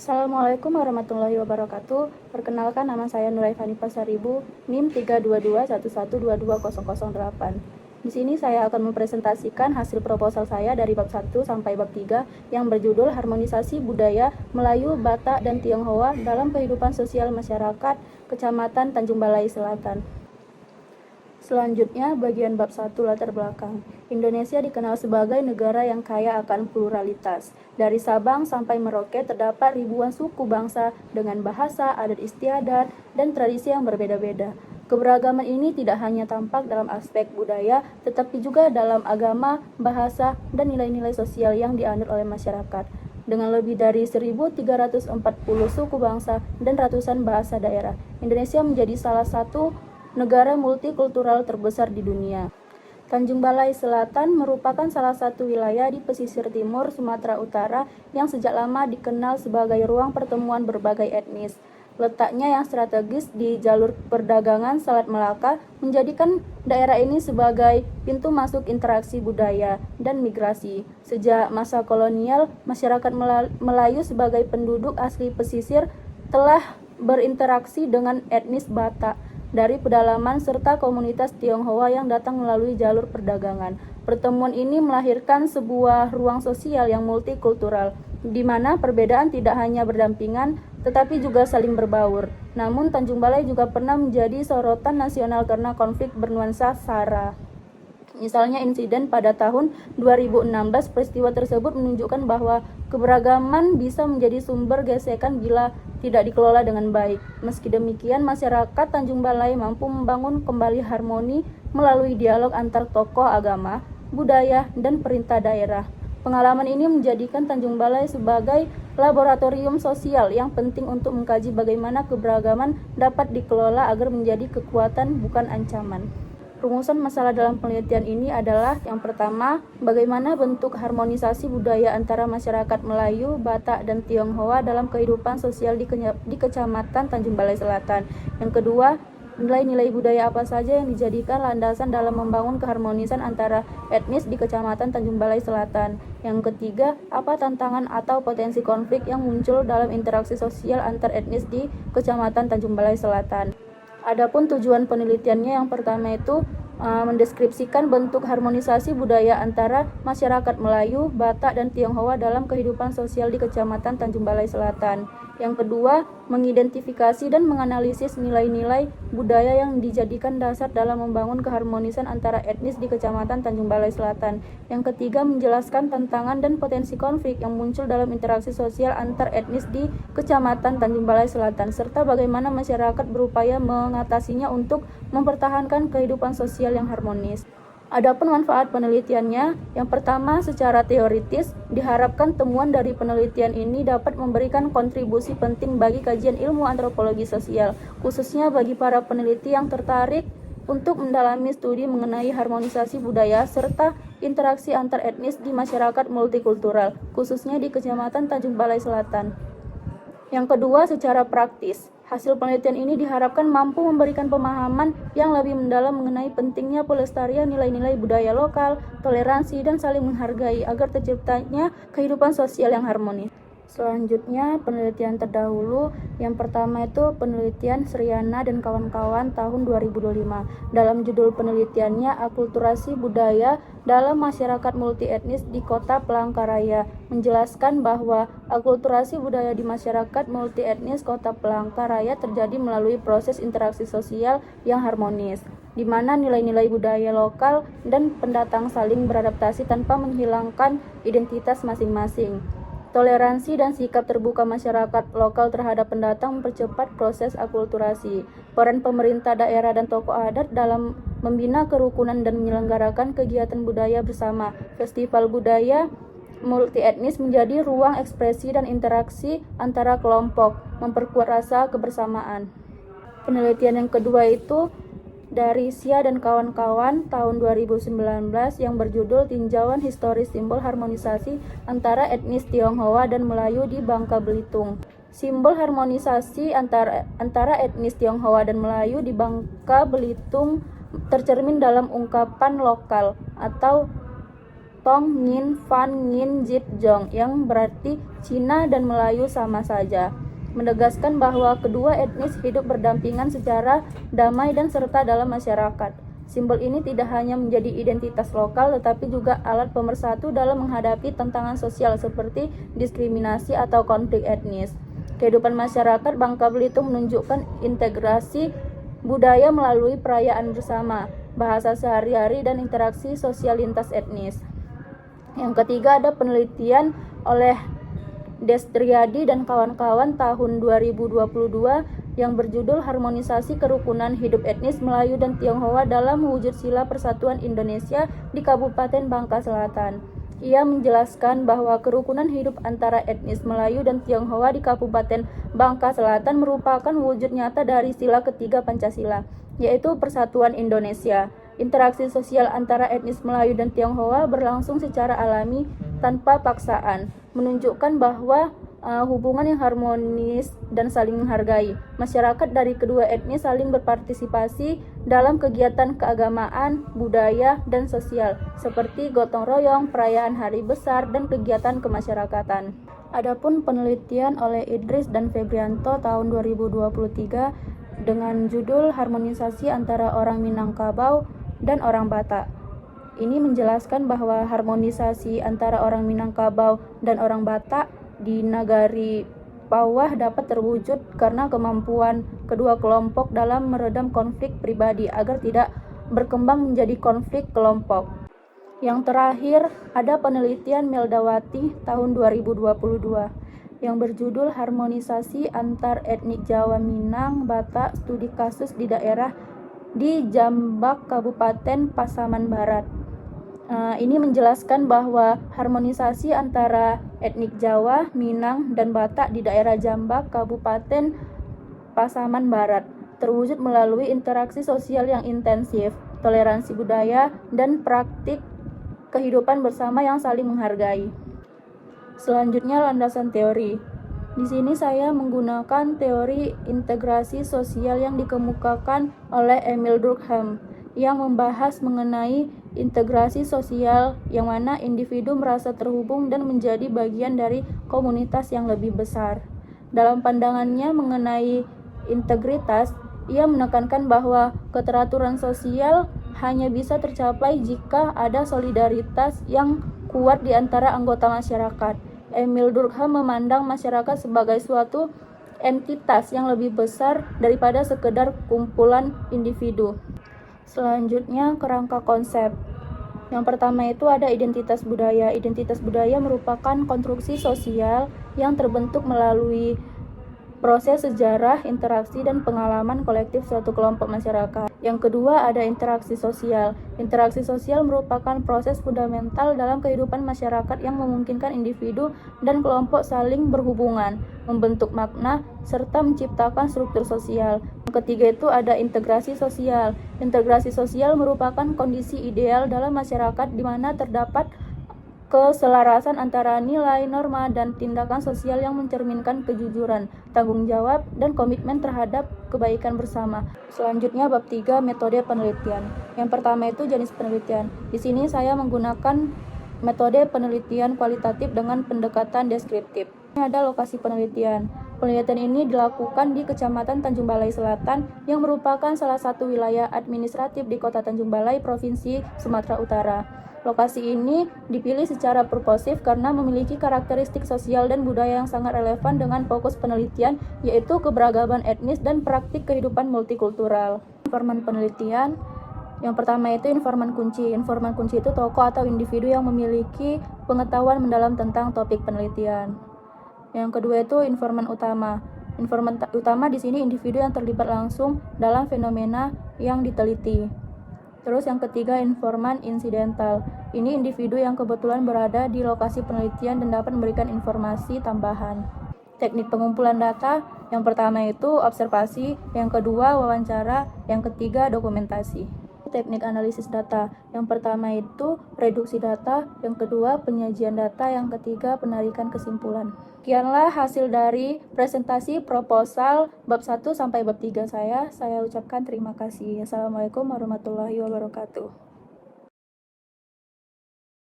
Assalamualaikum warahmatullahi wabarakatuh. Perkenalkan, nama saya Nuraifani Pasaribu, NIM 32211222008. Di sini saya akan mempresentasikan hasil proposal saya dari bab 1 sampai bab 3 yang berjudul Harmonisasi Budaya Melayu, Batak, dan Tionghoa dalam Kehidupan Sosial Masyarakat Kecamatan Tanjung Balai Selatan. Selanjutnya, bagian bab 1 latar belakang. Indonesia dikenal sebagai negara yang kaya akan pluralitas. Dari Sabang sampai Merauke terdapat ribuan suku bangsa dengan bahasa, adat istiadat, dan tradisi yang berbeda-beda. Keberagaman ini tidak hanya tampak dalam aspek budaya, tetapi juga dalam agama, bahasa, dan nilai-nilai sosial yang dianut oleh masyarakat. Dengan lebih dari 1.340 suku bangsa dan ratusan bahasa daerah, Indonesia menjadi salah satu negara multikultural terbesar di dunia. Tanjung Balai Selatan merupakan salah satu wilayah di pesisir timur Sumatera Utara yang sejak lama dikenal sebagai ruang pertemuan berbagai etnis. Letaknya yang strategis di jalur perdagangan Selat Melaka menjadikan daerah ini sebagai pintu masuk interaksi budaya dan migrasi. Sejak masa kolonial, masyarakat Melayu sebagai penduduk asli pesisir telah berinteraksi dengan etnis Batak dari pedalaman serta komunitas Tionghoa yang datang melalui jalur perdagangan. Pertemuan ini melahirkan sebuah ruang sosial yang multikultural, di mana perbedaan tidak hanya berdampingan, tetapi juga saling berbaur. Namun, Tanjung Balai juga pernah menjadi sorotan nasional karena konflik bernuansa SARA. Misalnya insiden pada tahun 2016, peristiwa tersebut menunjukkan bahwa keberagaman bisa menjadi sumber gesekan bila tidak dikelola dengan baik. Meski demikian, masyarakat Tanjung Balai mampu membangun kembali harmoni melalui dialog antar tokoh agama, budaya, dan perintah daerah. Pengalaman ini menjadikan Tanjung Balai sebagai laboratorium sosial yang penting untuk mengkaji bagaimana keberagaman dapat dikelola agar menjadi kekuatan bukan ancaman. Rumusan masalah dalam penelitian ini adalah yang pertama, bagaimana bentuk harmonisasi budaya antara masyarakat Melayu, Batak, dan Tionghoa dalam kehidupan sosial di Kecamatan Tanjung Balai Selatan. Yang kedua, nilai-nilai budaya apa saja yang dijadikan landasan dalam membangun keharmonisan antara etnis di Kecamatan Tanjung Balai Selatan. Yang ketiga, apa tantangan atau potensi konflik yang muncul dalam interaksi sosial antar etnis di Kecamatan Tanjung Balai Selatan. Adapun tujuan penelitiannya yang pertama itu mendeskripsikan bentuk harmonisasi budaya antara masyarakat Melayu, Batak, dan Tionghoa dalam kehidupan sosial di Kecamatan Tanjung Balai Selatan. Yang kedua, mengidentifikasi dan menganalisis nilai-nilai budaya yang dijadikan dasar dalam membangun keharmonisan antara etnis di Kecamatan Tanjung Balai Selatan. Yang ketiga, menjelaskan tantangan dan potensi konflik yang muncul dalam interaksi sosial antar etnis di Kecamatan Tanjung Balai Selatan, serta bagaimana masyarakat berupaya mengatasinya untuk mempertahankan kehidupan sosial yang harmonis. Adapun manfaat penelitiannya, yang pertama, secara teoritis, diharapkan temuan dari penelitian ini dapat memberikan kontribusi penting bagi kajian ilmu antropologi sosial, khususnya bagi para peneliti yang tertarik untuk mendalami studi mengenai harmonisasi budaya serta interaksi antar etnis di masyarakat multikultural, khususnya di Kecamatan Tanjung Balai Selatan. Yang kedua, secara praktis, hasil penelitian ini diharapkan mampu memberikan pemahaman yang lebih mendalam mengenai pentingnya pelestarian nilai-nilai budaya lokal, toleransi, dan saling menghargai agar terciptanya kehidupan sosial yang harmonis. Selanjutnya, penelitian terdahulu. Yang pertama itu penelitian Sriana dan kawan-kawan tahun 2025. Dalam judul penelitiannya, Akulturasi Budaya dalam Masyarakat Multietnis di Kota Palangkaraya, menjelaskan bahwa akulturasi budaya di masyarakat multietnis Kota Palangkaraya terjadi melalui proses interaksi sosial yang harmonis, di mana nilai-nilai budaya lokal dan pendatang saling beradaptasi tanpa menghilangkan identitas masing-masing. Toleransi dan sikap terbuka masyarakat lokal terhadap pendatang mempercepat proses akulturasi. Peran pemerintah daerah dan tokoh adat dalam membina kerukunan dan menyelenggarakan kegiatan budaya bersama. Festival budaya multietnis menjadi ruang ekspresi dan interaksi antara kelompok, memperkuat rasa kebersamaan. Penelitian yang kedua itu dari Sia dan kawan-kawan tahun 2019 yang berjudul Tinjauan Historis Simbol Harmonisasi Antara Etnis Tionghoa dan Melayu di Bangka Belitung. Simbol harmonisasi antara etnis Tionghoa dan Melayu di Bangka Belitung tercermin dalam ungkapan lokal atau Tong Ngin Fan Ngin Jip Jong yang berarti Cina dan Melayu sama saja, menegaskan bahwa kedua etnis hidup berdampingan secara damai dan serta dalam masyarakat. Simbol ini tidak hanya menjadi identitas lokal tetapi juga alat pemersatu dalam menghadapi tantangan sosial seperti diskriminasi atau konflik etnis. Kehidupan masyarakat Bangka Belitung menunjukkan integrasi budaya melalui perayaan bersama, bahasa sehari-hari, dan interaksi sosial lintas etnis. Yang ketiga ada penelitian oleh Destriadi dan kawan-kawan tahun 2022 yang berjudul Harmonisasi Kerukunan Hidup Etnis Melayu dan Tionghoa dalam Mewujud Sila Persatuan Indonesia di Kabupaten Bangka Selatan. Ia menjelaskan bahwa kerukunan hidup antara etnis Melayu dan Tionghoa di Kabupaten Bangka Selatan merupakan wujud nyata dari sila ketiga Pancasila, yaitu Persatuan Indonesia. Interaksi sosial antara etnis Melayu dan Tionghoa berlangsung secara alami tanpa paksaan, menunjukkan bahwa hubungan yang harmonis dan saling menghargai. Masyarakat dari kedua etnis saling berpartisipasi dalam kegiatan keagamaan, budaya, dan sosial, seperti gotong royong, perayaan hari besar, dan kegiatan kemasyarakatan. Adapun penelitian oleh Idris dan Febrianto tahun 2023 dengan judul Harmonisasi antara orang Minangkabau dan orang Batak. Ini menjelaskan bahwa harmonisasi antara orang Minangkabau dan orang Batak di Nagari bawah dapat terwujud karena kemampuan kedua kelompok dalam meredam konflik pribadi agar tidak berkembang menjadi konflik kelompok. Yang terakhir, ada penelitian Meldawati tahun 2022 yang berjudul Harmonisasi Antar Etnik Jawa Minang Batak Studi Kasus di Daerah di Jambak Kabupaten Pasaman Barat. Ini menjelaskan bahwa harmonisasi antara etnik Jawa, Minang, dan Batak di daerah Jambak Kabupaten Pasaman Barat terwujud melalui interaksi sosial yang intensif, toleransi budaya, dan praktik kehidupan bersama yang saling menghargai. Selanjutnya, landasan teori. Di sini saya menggunakan teori integrasi sosial yang dikemukakan oleh Emil Durkheim yang membahas mengenai integrasi sosial yang mana individu merasa terhubung dan menjadi bagian dari komunitas yang lebih besar. Dalam pandangannya mengenai integritas, ia menekankan bahwa keteraturan sosial hanya bisa tercapai jika ada solidaritas yang kuat di antara anggota masyarakat. Emil Durkheim memandang masyarakat sebagai suatu entitas yang lebih besar daripada sekedar kumpulan individu. Selanjutnya, kerangka konsep. Yang pertama itu ada identitas budaya. Identitas budaya merupakan konstruksi sosial yang terbentuk melalui proses sejarah, interaksi, dan pengalaman kolektif suatu kelompok masyarakat. Yang kedua ada interaksi sosial. Interaksi sosial merupakan proses fundamental dalam kehidupan masyarakat yang memungkinkan individu dan kelompok saling berhubungan, membentuk makna, serta menciptakan struktur sosial. Yang ketiga itu ada integrasi sosial. Integrasi sosial merupakan kondisi ideal dalam masyarakat di mana terdapat keselarasan antara nilai, norma, dan tindakan sosial yang mencerminkan kejujuran, tanggung jawab, dan komitmen terhadap kebaikan bersama. Selanjutnya bab 3 metode penelitian. Yang pertama itu jenis penelitian. Di sini saya menggunakan metode penelitian kualitatif dengan pendekatan deskriptif. Ini ada lokasi penelitian. Penelitian ini dilakukan di Kecamatan Tanjung Balai Selatan yang merupakan salah satu wilayah administratif di Kota Tanjung Balai, Provinsi Sumatera Utara. Lokasi ini dipilih secara purposif karena memiliki karakteristik sosial dan budaya yang sangat relevan dengan fokus penelitian, yaitu keberagaman etnis dan praktik kehidupan multikultural. Informan penelitian. Yang pertama itu informan kunci. Informan kunci itu tokoh atau individu yang memiliki pengetahuan mendalam tentang topik penelitian. Yang kedua itu informan utama. Informan utama di sini individu yang terlibat langsung dalam fenomena yang diteliti. Terus yang ketiga informan insidental. Ini individu yang kebetulan berada di lokasi penelitian dan dapat memberikan informasi tambahan. Teknik pengumpulan data, yang pertama itu observasi, yang kedua wawancara, yang ketiga dokumentasi. Teknik analisis data, yang pertama itu reduksi data, yang kedua penyajian data, yang ketiga penarikan kesimpulan. Sekianlah hasil dari presentasi proposal bab 1 sampai bab 3 saya ucapkan terima kasih. Assalamualaikum warahmatullahi wabarakatuh.